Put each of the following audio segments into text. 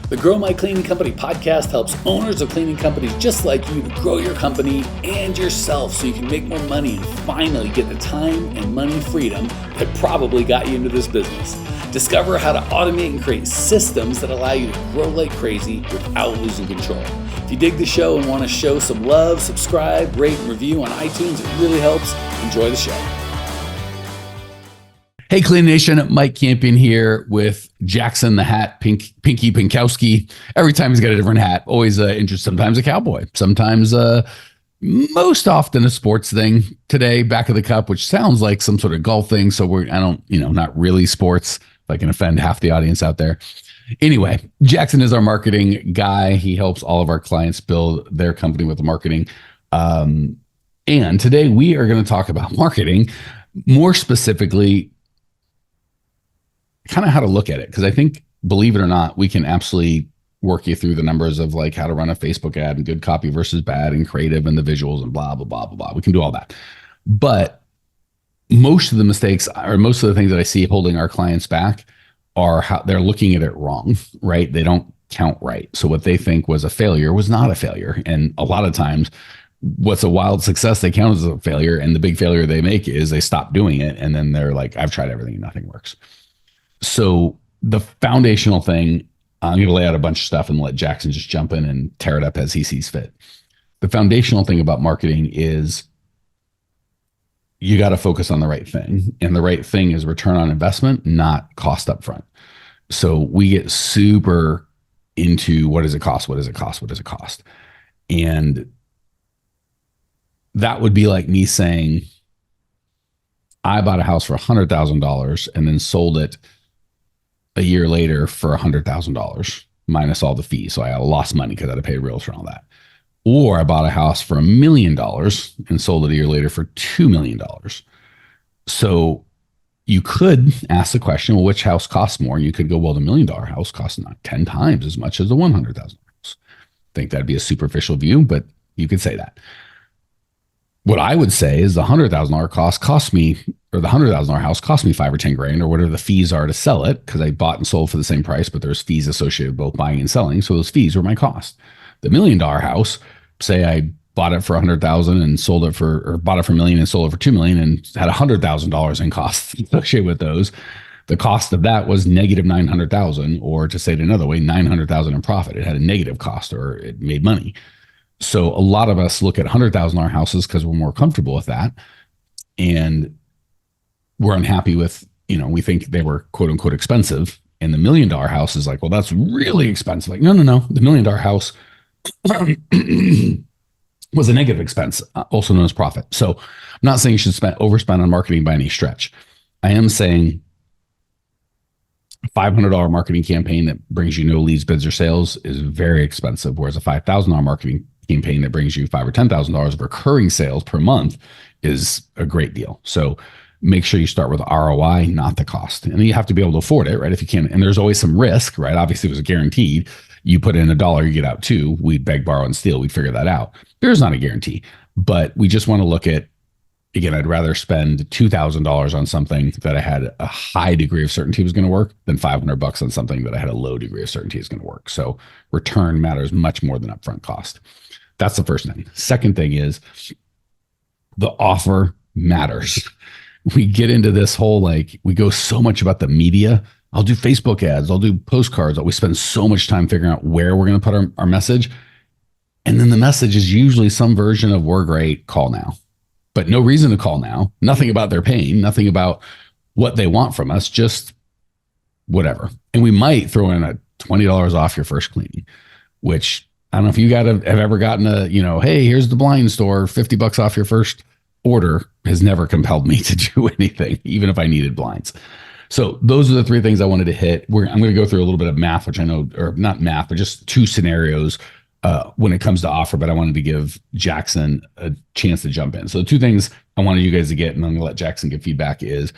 The Grow My Cleaning Company podcast helps owners of cleaning companies just like you to grow your company and yourself so you can make more money and finally get the time and money freedom that probably got you into this business. Discover how to automate and create systems that allow you to grow like crazy without losing control. If you dig the show and want to show some love, subscribe, rate, and review on iTunes. It really helps. Enjoy the show. Hey, Clean Nation, Mike Campion here with Jackson the Hat, Pinky Pinkoski. Every time he's got a different hat, always interested. Sometimes a cowboy, sometimes most often a sports thing. Today, back of the cup, which sounds like some sort of golf thing. So not really sports, if I can offend half the audience out there. Anyway, Jackson is our marketing guy. He helps all of our clients build their company with the marketing. And today we are going to talk about marketing, more specifically, kind of how to look at it. Because I think, believe it or not, we can absolutely work you through the numbers of like how to run a Facebook ad and good copy versus bad and creative and the visuals and blah, blah, blah, blah, blah. We can do all that. But most of the mistakes or most of the things that I see holding our clients back are how they're looking at it wrong, right? They don't count right. So what they think was a failure was not a failure. And a lot of times what's a wild success, they count as a failure. And the big failure they make is they stop doing it. And then they're like, I've tried everything and nothing works. So the foundational thing, I'm going to lay out a bunch of stuff and let Jackson just jump in and tear it up as he sees fit. The foundational thing about marketing is you got to focus on the right thing. And the right thing is return on investment, not cost up front. So we get super into what does it cost? What does it cost? What does it cost? And that would be like me saying, I bought a house for $100,000 and then sold it a year later for $100,000 minus all the fees. So I lost money because I had to pay a realtor and all that. Or I bought a house for $1 million and sold it a year later for $2 million. So you could ask the question, well, which house costs more? And you could go, well, the $1 million house costs not 10 times as much as the $100,000 house. I think that'd be a superficial view, but you could say that. What I would say is the $100,000 cost me, or the $100,000 house cost me 5 or 10 grand, or whatever the fees are to sell it, because I bought and sold for the same price, but there's fees associated with both buying and selling. So those fees were my cost. The $1 million house, say I bought it for $100,000 and sold it for, or bought it for $1 million and sold it for $2 million and had $100,000 in costs associated with those. The cost of that was negative $900,000, or to say it another way, $900,000 in profit. It had a negative cost, or it made money. So a lot of us look at $100,000 houses because we're more comfortable with that. And we're unhappy with, we think they were quote unquote expensive. And the $1 million house is like, well, that's really expensive. Like, no. The $1 million house was a negative expense, also known as profit. So I'm not saying you should overspend on marketing by any stretch. I am saying a $500 marketing campaign that brings you no leads, bids, or sales is very expensive. Whereas a $5,000 marketing campaign that brings you $5,000 or $10,000 of recurring sales per month is a great deal. So make sure you start with ROI, not the cost. And you have to be able to afford it, right? If you can, and there's always some risk, right? Obviously, it was guaranteed. You put in $1, you get out $2. We'd beg, borrow, and steal. We'd figure that out. There's not a guarantee, but we just want to look at, again, I'd rather spend $2,000 on something that I had a high degree of certainty was going to work than $500 on something that I had a low degree of certainty is going to work. So return matters much more than upfront cost. That's the first thing. Second thing is the offer matters. We get into this whole, we go so much about the media. I'll do Facebook ads. I'll do postcards. We spend so much time figuring out where we're going to put our message. And then the message is usually some version of we're great, call now. But no reason to call now. Nothing about their pain. Nothing about what they want from us. Just whatever. And we might throw in a $20 off your first cleaning, which I don't know if you have ever gotten hey, here's the blind store, $50 off your first order, has never compelled me to do anything, even if I needed blinds. So those are the three things I wanted to hit. I'm going to go through a little bit of math, which I know, or not math, but just two scenarios when it comes to offer, but I wanted to give Jackson a chance to jump in. So the two things I wanted you guys to get, and I'm going to let Jackson give feedback, is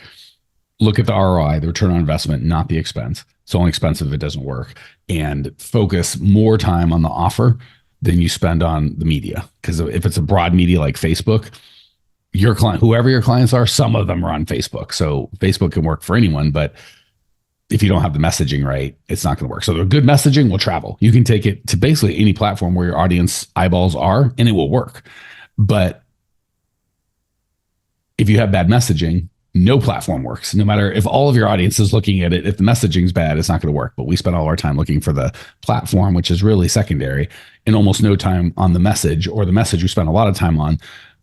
look at the ROI, the return on investment, not the expense. It's only expensive if it doesn't work, and focus more time on the offer than you spend on the media. Because if it's a broad media like Facebook, your client, whoever your clients are, some of them are on Facebook. So Facebook can work for anyone, but if you don't have the messaging right, it's not going to work. So the good messaging will travel. You can take it to basically any platform where your audience eyeballs are, and it will work. But if you have bad messaging, no platform works. No matter if all of your audience is looking at it, if the messaging's bad, it's not going to work. But we spend all our time looking for the platform, which is really secondary, and almost no time on the message, or the message we spend a lot of time on.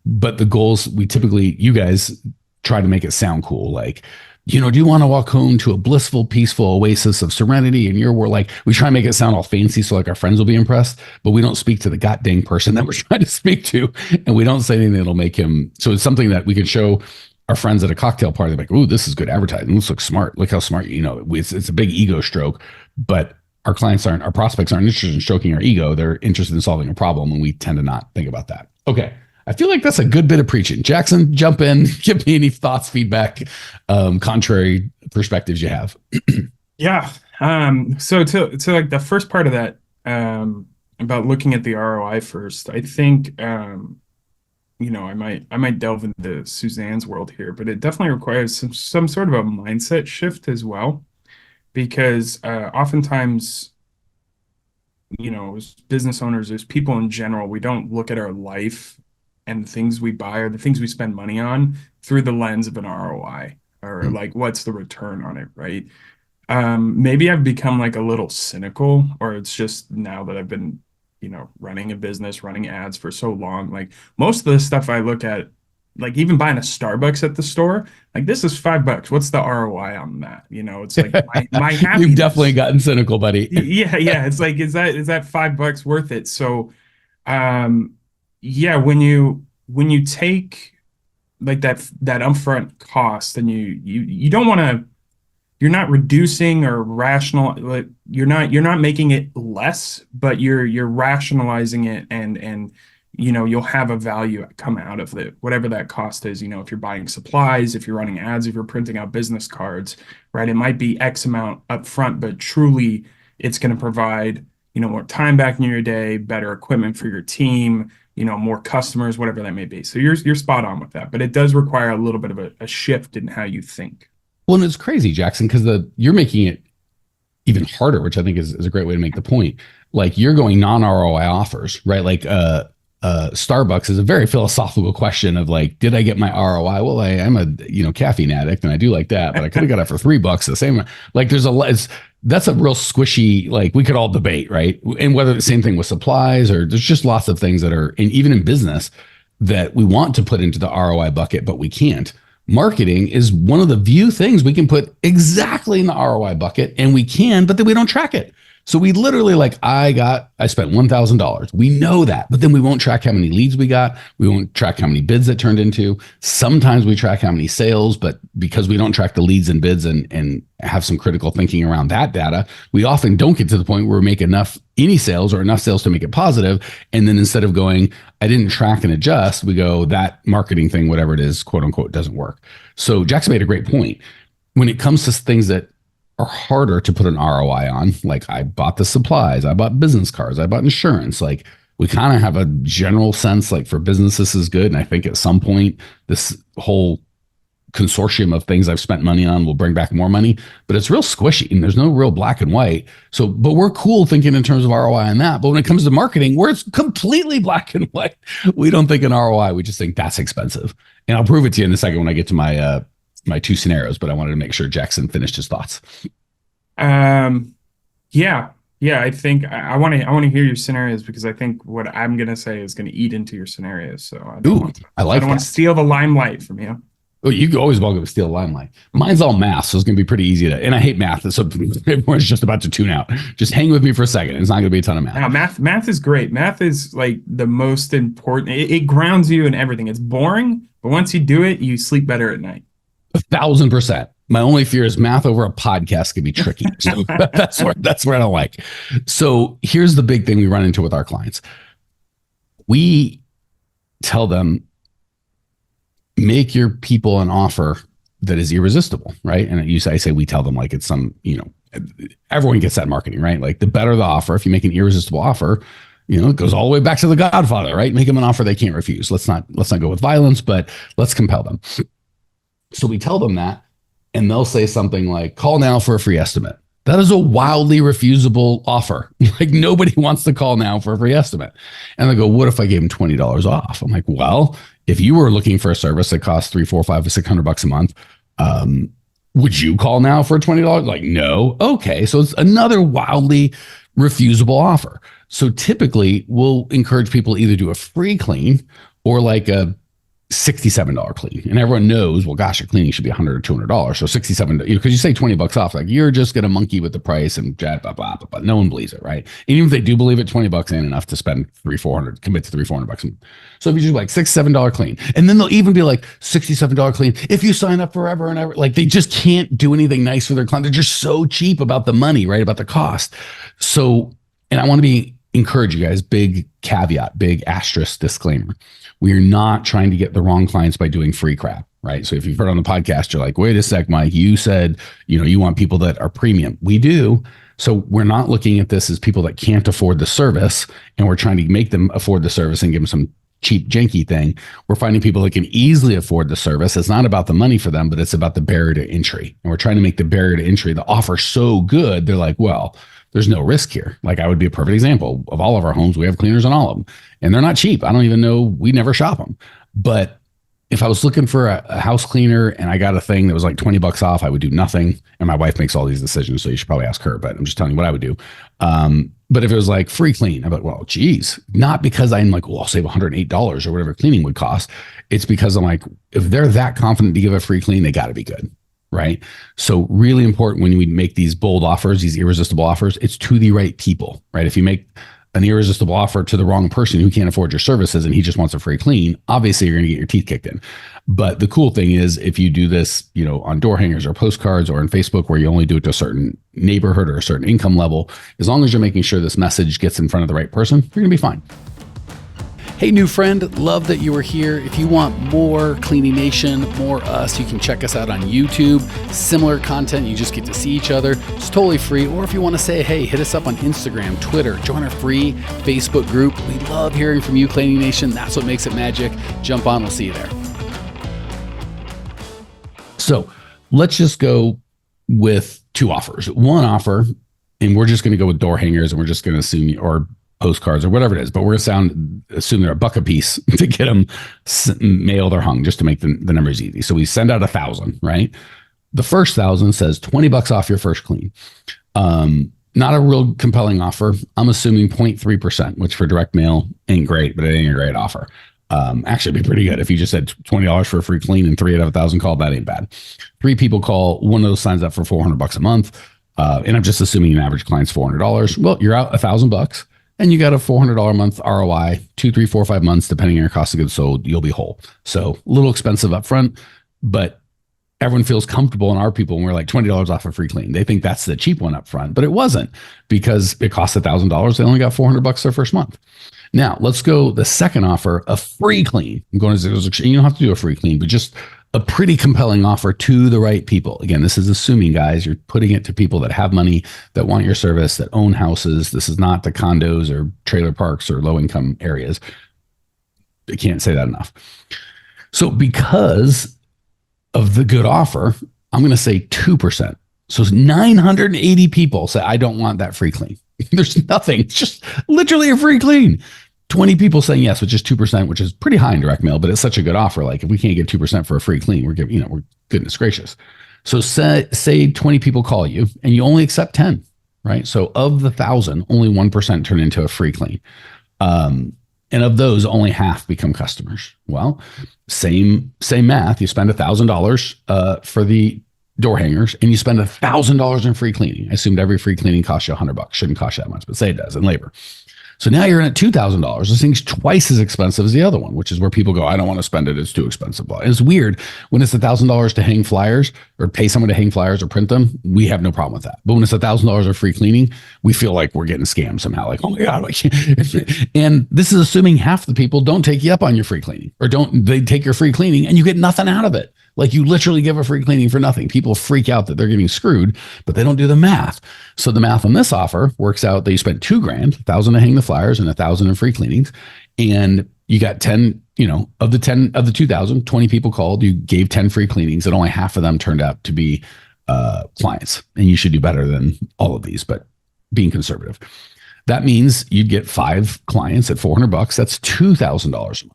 But the goals, we typically, you guys try to make it sound cool. Like, do you want to walk home to a blissful, peaceful oasis of serenity in your world? Like, we try to make it sound all fancy so like our friends will be impressed, but we don't speak to the goddamn person that we're trying to speak to. And we don't say anything that'll make him. So it's something that we can show our friends at a cocktail party. They're like, ooh, this is good advertising. This looks smart. Look how smart, it's a big ego stroke, but our prospects aren't interested in stroking our ego. They're interested in solving a problem. And we tend to not think about that. Okay. I feel like that's a good bit of preaching. Jackson, jump in, give me any thoughts, feedback, contrary perspectives you have. Yeah. So to like the first part of that, about looking at the ROI first, I think, I might delve into Suzanne's world here, but it definitely requires some sort of a mindset shift as well, because oftentimes, as business owners, as people in general, we don't look at our life and the things we buy or the things we spend money on through the lens of an ROI, or like, what's the return on it, right? Maybe I've become like a little cynical, or it's just now that I've been, running a business, running ads for so long. Like, most of the stuff I look at, like even buying a Starbucks at the store, like, this is $5. What's the ROI on that? It's like my happiness. You've definitely gotten cynical, buddy. Yeah. It's like, is that $5 worth it? So, yeah, when you take like that upfront cost, and you don't want to, you're not reducing or rational, like you're not making it less, but you're rationalizing it, and you'll have a value come out of it, whatever that cost is. If you're buying supplies, if you're running ads, if you're printing out business cards, right? It might be X amount upfront, but truly it's going to provide more time back in your day, better equipment for your team, more customers, whatever that may be. So you're spot on with that, but it does require a little bit of a shift in how you think. Well, and it's crazy, Jackson, because you're making it even harder, which I think is a great way to make the point. Like, you're going non-ROI offers, right? Like, Starbucks is a very philosophical question of like, did I get my ROI? Well, I am a caffeine addict, and I do like that, but I could have got it for $3 the same. Like, that's a real squishy, like, we could all debate, right? And whether the same thing with supplies, or there's just lots of things that are, and even in business, that we want to put into the ROI bucket, but we can't. Marketing is one of the few things we can put exactly in the ROI bucket, and we can, but then we don't track it. So we literally, like, I spent $1,000. We know that, but then we won't track how many leads we got. We won't track how many bids it turned into. Sometimes we track how many sales, but because we don't track the leads and bids and have some critical thinking around that data, we often don't get to the point where we make any sales or enough sales to make it positive. And then instead of going, I didn't track and adjust, we go, that marketing thing, whatever it is, quote unquote, doesn't work. So Jackson made a great point. When it comes to things that are harder to put an ROI on, like, I bought the supplies, I bought business cards, I bought insurance, like, we kind of have a general sense, like, for business, this is good. And I think at some point, this whole consortium of things I've spent money on will bring back more money, but it's real squishy and there's no real black and white. So, but we're cool thinking in terms of ROI on that. But when it comes to marketing, where it's completely black and white, we don't think in ROI. We just think that's expensive. And I'll prove it to you in a second when I get to my two scenarios, but I wanted to make sure Jackson finished his thoughts. Yeah. I think I want to hear your scenarios, because I think what I'm going to say is going to eat into your scenarios. So I don't want to steal the limelight from you. Oh, you can always welcome to steal the limelight. Mine's all math, so it's going to be pretty easy and I hate math. So everyone's just about to tune out. Just hang with me for a second. It's not going to be a ton of math. Now, math is great. Math is like the most important. It grounds you in everything. It's boring, but once you do it, you sleep better at night. 1,000%. My only fear is math over a podcast can be tricky. So that's where I don't like. So here's the big thing we run into with our clients. We tell them, make your people an offer that is irresistible, right? And I say we tell them like it's some, everyone gets that in marketing, right? Like, the better the offer, if you make an irresistible offer, it goes all the way back to The Godfather, right? Make them an offer they can't refuse. Let's not go with violence, but let's compel them. So we tell them that. and they'll say something like, call now for a free estimate. That is a wildly refusable offer. Like nobody wants to call now for a free estimate. And they go, what if I gave them $20 off? I'm like, well, if you were looking for a service that costs $300, $400, $500, $600 a month, would you call now for $20? Like, no. Okay. So it's another wildly refusable offer. So typically we'll encourage people to either do a free clean or like a $67 clean. And everyone knows, well, gosh, a cleaning should be $100 or $200. So $67, because you say $20 off, like you're just going to monkey with the price and blah, blah, blah, blah. No one believes it, right? And even if they do believe it, $20 ain't enough to spend $300, $400, commit to $300, $400 a month. So if you do like $6, $7 clean, and then they'll even be like $67 clean if you sign up forever and ever. Like they just can't do anything nice for their client. They're just so cheap about the money, right? About the cost. So, and I want to encourage you guys, big caveat, big asterisk disclaimer. We are not trying to get the wrong clients by doing free crap, right? So if you've heard on the podcast, you're like, wait a sec, Mike, you said, you want people that are premium. We do. So we're not looking at this as people that can't afford the service and we're trying to make them afford the service and give them some cheap, janky thing. We're finding people that can easily afford the service. It's not about the money for them, but it's about the barrier to entry. And we're trying to make the barrier to entry, the offer so good, they're like, well, there's no risk here. Like I would be a perfect example of all of our homes. We have cleaners on all of them and they're not cheap. I don't even know. We never shop them. But if I was looking for a house cleaner and I got a thing that was like $20 off, I would do nothing. And my wife makes all these decisions. So you should probably ask her, but I'm just telling you what I would do. But if it was like free clean, I'm like, well, geez, not because I'm like, well, I'll save $108 or whatever cleaning would cost. It's because I'm like, if they're that confident to give a free clean, they got to be good. Right. So really important when we make these bold offers, these irresistible offers, it's to the right people, right? If you make an irresistible offer to the wrong person who can't afford your services and he just wants a free clean, obviously you're going to get your teeth kicked in. But the cool thing is if you do this, on door hangers or postcards or on Facebook where you only do it to a certain neighborhood or a certain income level, as long as you're making sure this message gets in front of the right person, you're going to be fine. Hey, new friend, love that you were here. If you want more Cleaning Nation, more us, you can check us out on YouTube. Similar content, you just get to see each other. It's totally free. Or if you want to say, hey, hit us up on Instagram, Twitter, join our free Facebook group. We love hearing from you, Cleaning Nation. That's what makes it magic. Jump on, we'll see you there. So let's just go with two offers. One offer, and we're just going to go with door hangers and we're just going to assume, or postcards or whatever it is, but we're going to assume they're $1 a piece to get them mailed or hung just to make the numbers easy. So we send out 1,000, right? The first 1,000 says $20 off your first clean. Not a real compelling offer. I'm assuming 0.3%, which for direct mail ain't great, but it ain't a great offer. Actually it'd be pretty good if you just said $20 for a free clean and 3 out of 1,000 call, that ain't bad. 3 people call, one of those signs up for $400 a month. And I'm just assuming an average client's $400. Well, you're out $1,000 and you got a $400 a month ROI, 2, 3, 4, 5 months, depending on your cost of goods sold, you'll be whole. So a little expensive up front, but everyone feels comfortable in our people when we're like $20 off a free clean. They think that's the cheap one up front, but it wasn't because it cost $1,000. They only got $400 their first month. Now let's go the second offer, a free clean. I'm going to, you don't have to do a free clean, but just a pretty compelling offer to the right people. Again, this is assuming, guys, you're putting it to people that have money, that want your service, that own houses. This is not the condos or trailer parks or low income areas. I can't say that enough. So because of the good offer, I'm going to say 2%. So 980 people say, I don't want that free clean. There's nothing. It's just literally a free clean. 20 people saying yes, which is 2%, which is pretty high in direct mail, but it's such a good offer. Like if we can't get 2% for a free clean, we're giving, we're goodness gracious. So say 20 people call you and you only accept 10, right? So of the 1,000, only 1% turn into a free clean. And of those, only half become customers. Well, same math. You spend $1,000 for the door hangers and you spend $1,000 in free cleaning. I assumed every free cleaning costs you $100. Shouldn't cost you that much, but say it does in labor. So now you're in at $2,000. This thing's twice as expensive as the other one, which is where people go, I don't want to spend it. It's too expensive. And it's weird when it's $1,000 to hang flyers or pay someone to hang flyers or print them. We have no problem with that. But when it's $1,000 of free cleaning, we feel like we're getting scammed somehow. Like, oh my God. And this is assuming half the people don't take you up on your free cleaning or they take your free cleaning and you get nothing out of it. Like you literally give a free cleaning for nothing. People freak out that they're getting screwed, but they don't do the math. So the math on this offer works out that you spent $2,000, $1,000 to hang the flyers and $1,000 in free cleanings. And you got 10, of the 2000, 20 people called, you gave 10 free cleanings, and only half of them turned out to be clients. And you should do better than all of these, but being conservative. That means you'd get 5 clients at $400. That's $2,000 a month.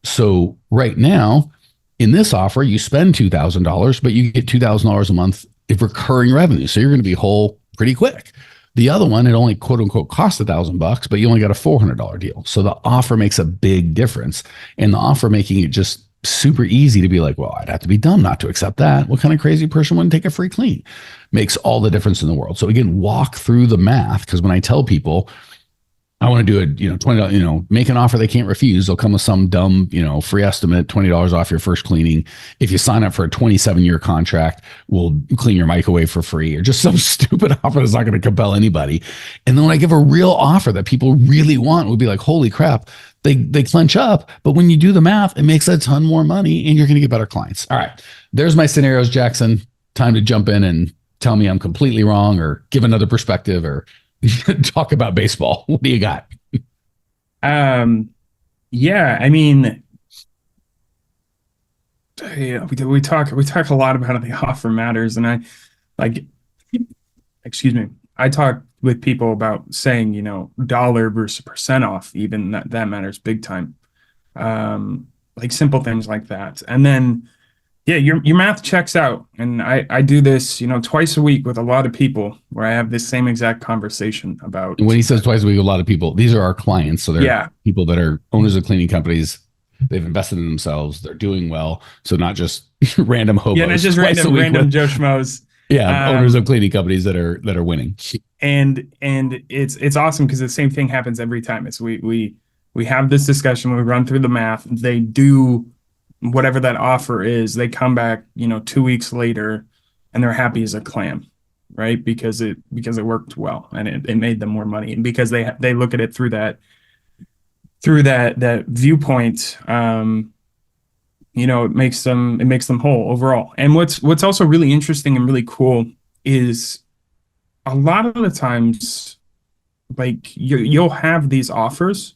So right now in this offer, you spend $2,000, but you get $2,000 a month of recurring revenue. So you're going to be whole pretty quick. The other one, it only quote unquote cost $1,000, but you only got a $400 deal. So the offer makes a big difference, and the offer making it just super easy to be like, well, I'd have to be dumb not to accept that. What kind of crazy person wouldn't take a free clean? Makes all the difference in the world. So again, walk through the math, because when I tell people I want to do a, $20, make an offer they can't refuse, they'll come with some dumb, free estimate, $20 off your first cleaning. If you sign up for a 27-year contract, we'll clean your microwave for free, or just some stupid offer that's not going to compel anybody. And then when I give a real offer that people really want, we'll be like, holy crap, they clench up. But when you do the math, it makes a ton more money, and you're going to get better clients. All right, there's my scenarios, Jackson. Time to jump in and tell me I'm completely wrong, or give another perspective, or talk about baseball. What do you got? Yeah, I mean, we talk a lot about how the offer matters, and I talk with people about saying, dollar versus percent off, even that matters big time. Like simple things like that. And then, yeah, your math checks out. And I do this, twice a week with a lot of people, where I have this same exact conversation about. And when he says twice a week, a lot of people, these are our clients. So they're people that are owners of cleaning companies. They've invested in themselves. They're doing well. So not just random hobos. Yeah, not just random Joe Schmoes. Yeah, owners of cleaning companies that are winning. And it's awesome, because the same thing happens every time. It's we have this discussion, we run through the math, they do whatever that offer is, they come back, 2 weeks later, and they're happy as a clam, right? Because it worked well, and it made them more money, and because they look at it through that viewpoint, it makes them whole overall. And what's also really interesting and really cool is a lot of the times, like you'll have these offers,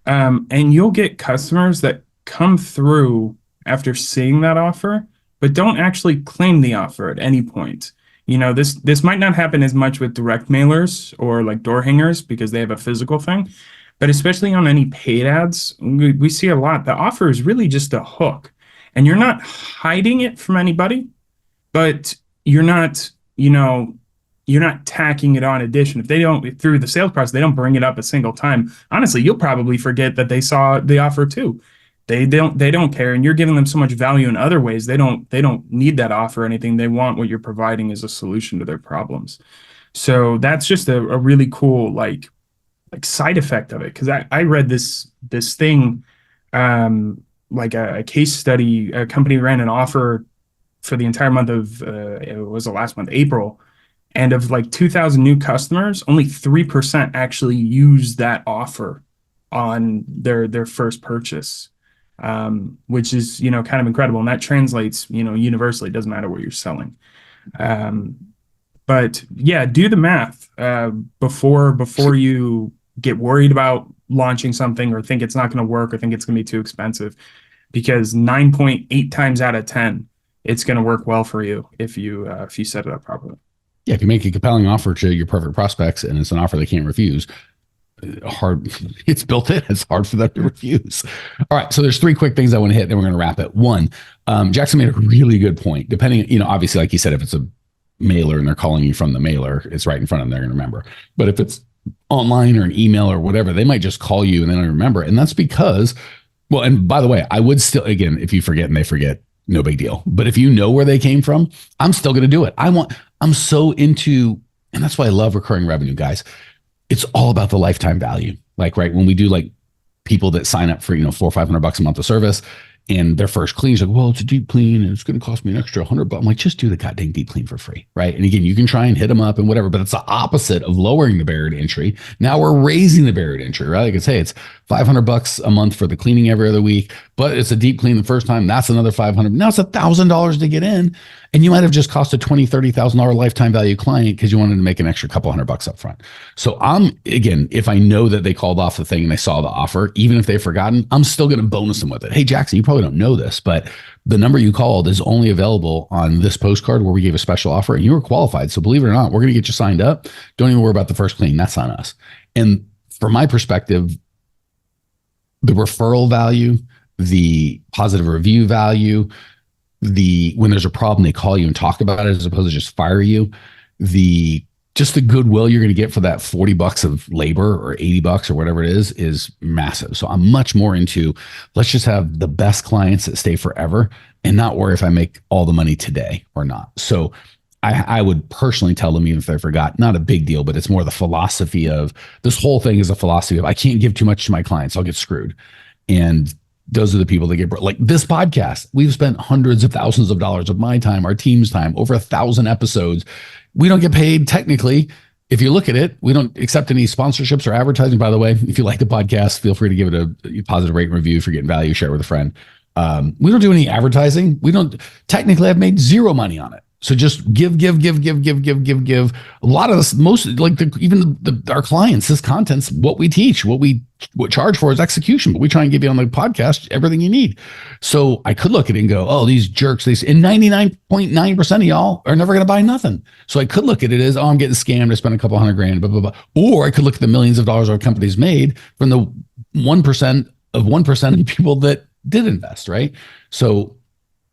and you'll get customers that come through after seeing that offer, but don't actually claim the offer at any point. This might not happen as much with direct mailers or like door hangers, because they have a physical thing, but especially on any paid ads, we see a lot. The offer is really just a hook, and you're not hiding it from anybody, but you're not tacking it on addition. If they don't, through the sales process, they don't bring it up a single time, honestly, you'll probably forget that they saw the offer too. They don't care, and you're giving them so much value in other ways. They don't need that offer or anything. They want what you're providing as a solution to their problems. So that's just a really cool like side effect of it. Because I read this thing, like a case study. A company ran an offer for the entire month of it was the last month, April, and of like 2,000 new customers, only 3% actually used that offer on their first purchase. Which is, kind of incredible. And that translates, universally. It doesn't matter what you're selling. But yeah, do the math before you get worried about launching something, or think it's not going to work, or think it's going to be too expensive, because 9.8 times out of 10, it's going to work well for you if you set it up properly. Yeah, if you make a compelling offer to your perfect prospects, and it's an offer they can't refuse, it's built in. It's hard for them to refuse. All right. So there's 3 quick things I want to hit, then we're going to wrap it. One, Jackson made a really good point. Depending, obviously, like you said, if it's a mailer and they're calling you from the mailer, it's right in front of them, they're going to remember. But if it's online or an email or whatever, they might just call you and they don't remember. And that's because, well, and by the way, I would still, again, if you forget and they forget, no big deal. But if you know where they came from, I'm still going to do it. I'm so into, and that's why I love recurring revenue, guys. It's all about the lifetime value. Like, right, when we do like people that sign up for, $400 or $500 a month of service, and their first clean is like, well, it's a deep clean and it's going to cost me an extra $100. I'm like, just do the goddamn deep clean for free. Right. And again, you can try and hit them up and whatever, but it's the opposite of lowering the barrier to entry. Now we're raising the barrier to entry, right? Like, hey, it's $500 a month for the cleaning every other week, but it's a deep clean the first time. That's another 500. Now it's $1,000 to get in. And you might have just cost a $20,000, $30,000 lifetime value client because you wanted to make an extra couple $100 up front. So again, if I know that they called off the thing and they saw the offer, even if they've forgotten, I'm still going to bonus them with it. Hey, Jackson, you probably don't know this, but the number you called is only available on this postcard where we gave a special offer and you were qualified. So believe it or not, we're going to get you signed up. Don't even worry about the first clean. That's on us. And from my perspective, the referral value, the positive review value, when there's a problem, they call you and talk about it as opposed to just fire you. Just the goodwill you're going to get for that $40 of labor or $80 or whatever it is massive. So I'm much more into, let's just have the best clients that stay forever and not worry if I make all the money today or not. So I would personally tell them, even if they forgot, not a big deal, but it's more the philosophy of this whole thing is a philosophy of I can't give too much to my clients. I'll get screwed. And those are the people that get like this podcast. We've spent hundreds of thousands of dollars of my time, our team's time, over 1,000 episodes. We don't get paid technically. If you look at it, we don't accept any sponsorships or advertising. By the way, if you like the podcast, feel free to give it a positive rate and review. If you're getting value, share with a friend. We don't do any advertising. We don't technically. I've made zero money on it. So just give. A lot of this, most like our clients, this content's what we teach, what charge for is execution, but we try and give you on the podcast everything you need. So I could look at it and go, oh, these jerks, and 99.9% of y'all are never going to buy nothing. So I could look at it as, oh, I'm getting scammed. I spent a couple $100,000, blah, blah, blah. Or I could look at the millions of dollars our company's made from the 1% of the people that did invest, right? So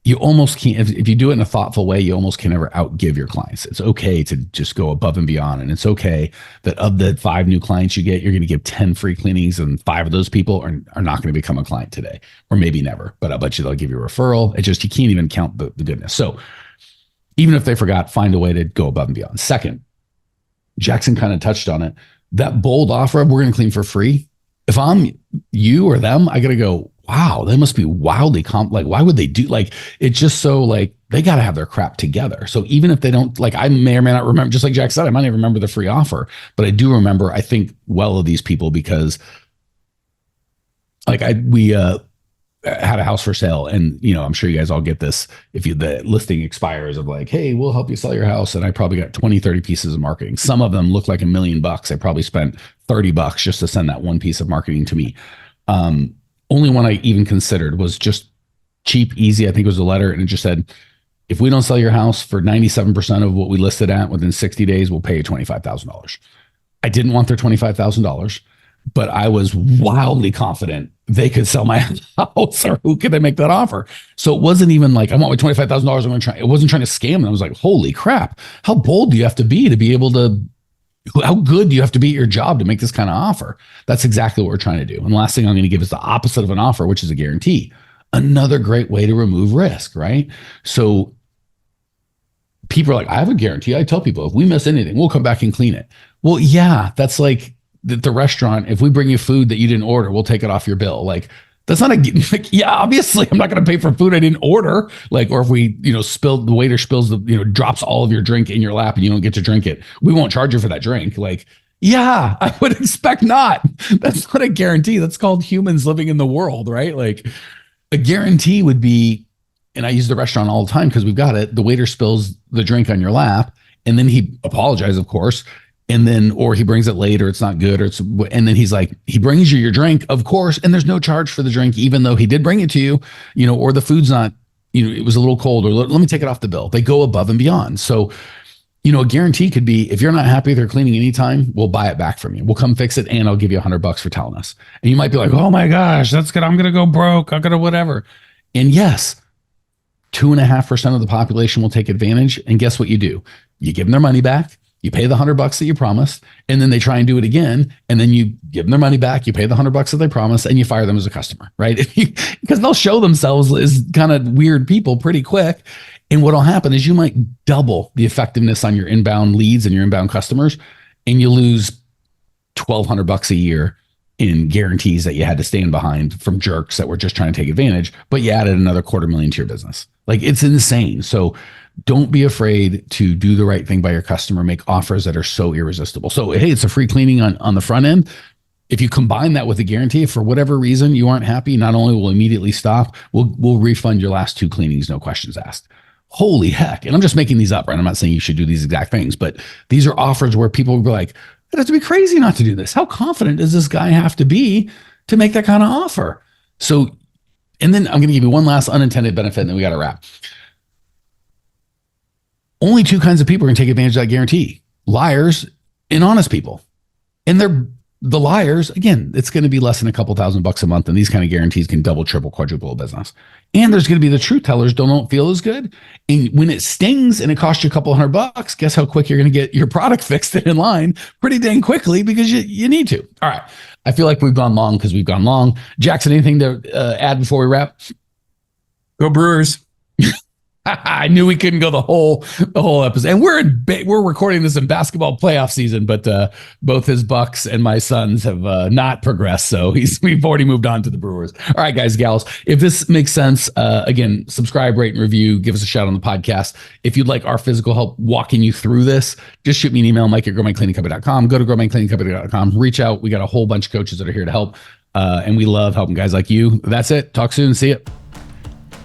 you almost can't, if you do it in a thoughtful way, you almost can never outgive your clients. It's okay to just go above and beyond. And it's okay that of the 5 new clients you get, you're going to give 10 free cleanings and 5 of those people are not going to become a client today, or maybe never, but I bet you they'll give you a referral. You can't even count the goodness. So even if they forgot, find a way to go above and beyond. Second, Jackson kind of touched on it. That bold offer of we're going to clean for free. If I'm you or them, I got to go, wow, they must be wildly like, why would they do it's just so like they got to have their crap together. So even if they don't, like, I may or may not remember, just like Jack said, I might not remember the free offer, but I do remember, I think well of these people because like we had a house for sale and, I'm sure you guys all get this. If the listing expires of like, hey, we'll help you sell your house. And I probably got 20, 30 pieces of marketing. Some of them look like $1 million. I probably spent $30 just to send that one piece of marketing to me. Only one I even considered was just cheap, easy. I think it was a letter. And it just said, if we don't sell your house for 97% of what we listed at within 60 days, we'll pay you $25,000. I didn't want their $25,000, but I was wildly confident they could sell my house, or who could they make that offer? So it wasn't even like, I want my $25,000. I'm going to try. It wasn't trying to scam them. I was like, holy crap. How bold do you have to be able to, how good do you have to be at your job to make this kind of offer? That's exactly what we're trying to do. And the last thing I'm going to give is the opposite of an offer, which is a guarantee. Another great way to remove risk, right? So people are like, I have a guarantee. I tell people, if we miss anything, we'll come back and clean it. Well, yeah, that's like the restaurant. If we bring you food that you didn't order, we'll take it off your bill. Like, that's not yeah, obviously I'm not going to pay for food I didn't order. Like, or if we, the waiter spills drops all of your drink in your lap and you don't get to drink it, we won't charge you for that drink. Like, yeah, I would expect not. That's not a guarantee. That's called humans living in the world, right? Like, a guarantee would be, and I use the restaurant all the time because we've got it. The waiter spills the drink on your lap and then he apologizes, of course. And then, or he brings it late, or it's not good, and then he's like, he brings you your drink, of course, and there's no charge for the drink, even though he did bring it to you, or the food's not, it was a little cold, or let me take it off the bill. They go above and beyond. So, a guarantee could be, if you're not happy with their cleaning anytime, we'll buy it back from you. We'll come fix it, and I'll give you $100 for telling us. And you might be like, oh my gosh, that's good. I'm going to go broke. I'm going to whatever. And yes, 2.5% of the population will take advantage. And guess what you do? You give them their money back. You pay the $100 that you promised, and then they try and do it again. And then you give them their money back. You pay the $100 that they promised, and you fire them as a customer, right? Because they'll show themselves as kind of weird people pretty quick. And what'll happen is you might double the effectiveness on your inbound leads and your inbound customers, and you lose $1,200 a year in guarantees that you had to stand behind from jerks that were just trying to take advantage, but you added another $250,000 to your business. Like, it's insane. So don't be afraid to do the right thing by your customer, make offers that are so irresistible. So, hey, it's a free cleaning on the front end. If you combine that with a guarantee, if for whatever reason you aren't happy, not only will immediately stop, we'll refund your last 2 cleanings, no questions asked. Holy heck. And I'm just making these up, right? I'm not saying you should do these exact things, but these are offers where people will be like, it has to be crazy not to do this. How confident does this guy have to be to make that kind of offer? So, and then I'm going to give you one last unintended benefit, and then we got to wrap. Only 2 kinds of people are going to take advantage of that guarantee: liars and honest people. And the liars, again, it's going to be less than a couple $1,000 a month. And these kind of guarantees can double, triple, quadruple a business. And there's going to be the truth tellers don't feel as good. And when it stings and it costs you a couple $100, guess how quick you're going to get your product fixed and in line? Pretty dang quickly, because you need to. All right. I feel like we've gone long because we've gone long. Jackson, anything to add before we wrap? Go Brewers. I knew we couldn't go the whole episode. And we're recording this in basketball playoff season, but both his Bucks and my Suns have not progressed. So we've already moved on to the Brewers. All right, guys, gals, if this makes sense, again, subscribe, rate, and review. Give us a shout on the podcast. If you'd like our physical help walking you through this, just shoot me an email, mike@growmycleaningcompany.com. Go to growmycleaningcompany.com. Reach out. We got a whole bunch of coaches that are here to help. And we love helping guys like you. That's it. Talk soon. See you.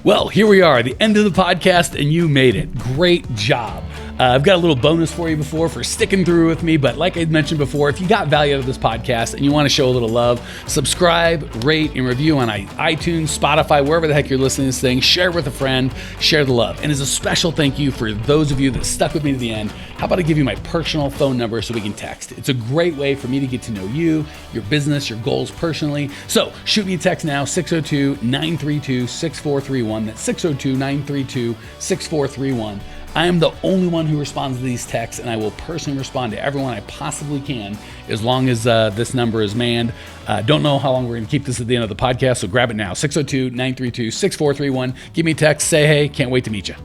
Well, here we are, the end of the podcast, and you made it. Great job. I've got a little bonus for you for sticking through with me. But like I mentioned before, if you got value out of this podcast and you want to show a little love, subscribe, rate, and review on iTunes, Spotify, wherever the heck you're listening to this thing. Share it with a friend. Share the love. And as a special thank you for those of you that stuck with me to the end, how about I give you my personal phone number so we can text? It's a great way for me to get to know you, your business, your goals personally. So shoot me a text now, 602-932-6431. That's 602-932-6431. I am the only one who responds to these texts, and I will personally respond to everyone I possibly can as long as this number is manned. Don't know how long we're going to keep this at the end of the podcast, so grab it now, 602-932-6431. Give me a text, say hey, can't wait to meet you.